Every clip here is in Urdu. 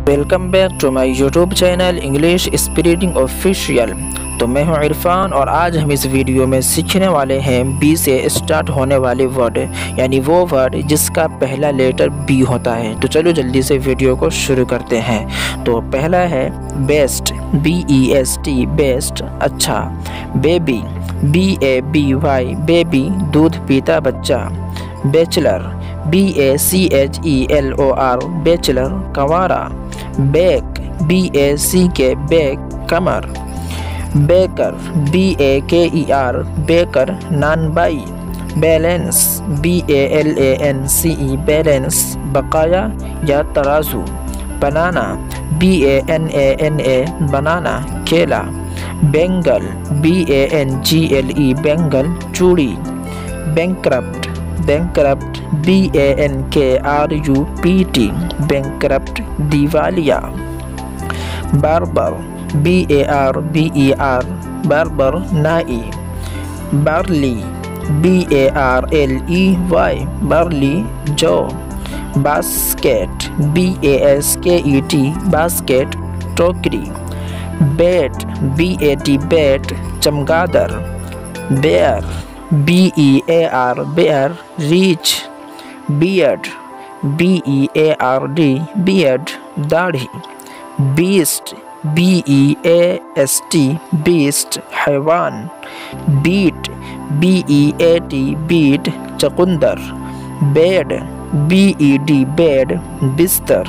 Welcome back to my YouTube channel English spreading official. تو میں ہوں عرفان اور آج ہم اس ویڈیو میں سیکھنے والے ہیں بی سے اسٹارٹ ہونے والے ورڈ، یعنی وہ ورڈ جس کا پہلا لیٹر بی ہوتا ہے۔ تو چلو جلدی سے ویڈیو کو شروع کرتے ہیں۔ تو پہلا ہے بیسٹ، BEST بیسٹ، اچھا۔ بیبی، BABY بیبی، دودھ پیتا بچہ۔ بیچلر، BACHELOR بیچلر، کنوارا۔ بیک، BACK بیک، کمر۔ بیکر، BAKER بیکر، نان بائی۔ بیلنس، BALANCE بیلنس، بقایا یا ترازو۔ بنانا، BANANA بنانا، کیلا۔ بینگل، BANGLE بینگل، چوڑی۔ بینکرپٹ، BANKRUPT بینکرپٹ، دیوالیہ۔ باربر، BARBER باربر، نائی۔ بارلی، BARLEY بارلی، جو۔ باسکیٹ، BASKET باسکیٹ، ٹوکری۔ بیٹ، BAT بیٹ، چمگادڑ۔ بیئر، BEAR بیئر، ریچھ۔ بیئرڈ، BEARD بیئرڈ، داڑھی۔ بیسٹ، BEAST بیسٹ، حیوان۔ بیٹ، BEAT بیٹ، چقندر۔ بیڈ، BED بیڈ، بستر۔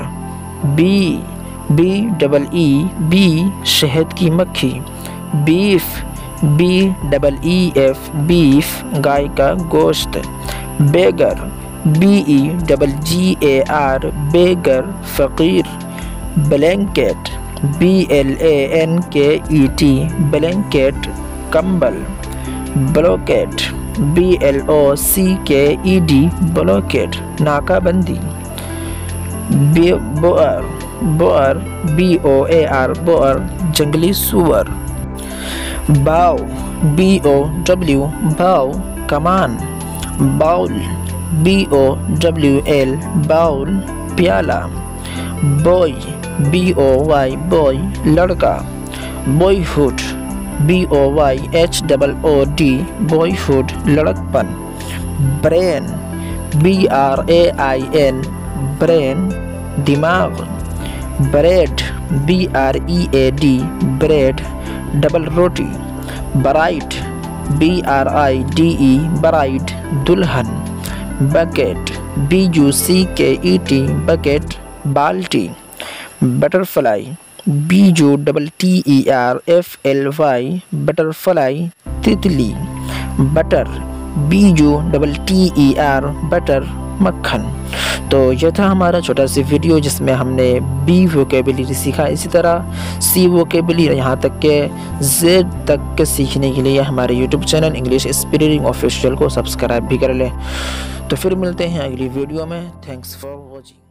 BEE شہد کی مکھی۔ بیف، BEEF بیف، گائے کا گوشت۔ بیگر، BEGGAR بیگر، فقیر۔ بلینکٹ، BLANKET بلینکٹ، کمبل۔ بلوکیٹ، BLOCKED بلوکیٹ، ناکہ بندی۔ بؤر، BOAR بؤر، جنگلی سور۔ باؤ، BOW باؤ، کمان۔ باؤل، BOWL باؤل، پیالہ۔ بوائے، BOY بوائے، لڑکا۔ Boyhood, BOYHOOD boyhood, لڑکپن۔ برین، BRAIN برین، دماغ۔ بریڈ، BREAD بریڈ، ڈبل روٹی۔ برائٹ، BRIDE برائٹ، دلہن۔ بکیٹ، BUCKET بکیٹ، بالٹی۔ بٹرفلائی، BUTTERFLY بٹرفلائی، تتلی۔ بٹر، BUTTER بٹر، مکھن۔ تو یہ تھا ہمارا چھوٹا سی ویڈیو جس میں ہم نے بی ووکیبلری سیکھا، اسی طرح سی ووکیبلری یہاں تک کہ زیڈ تک کے سیکھنے کے لیے ہمارے YouTube channel English spreading official کو سبسکرائب بھی کر لیں۔ تو پھر ملتے ہیں اگلی ویڈیو میں۔ Thanks for watching.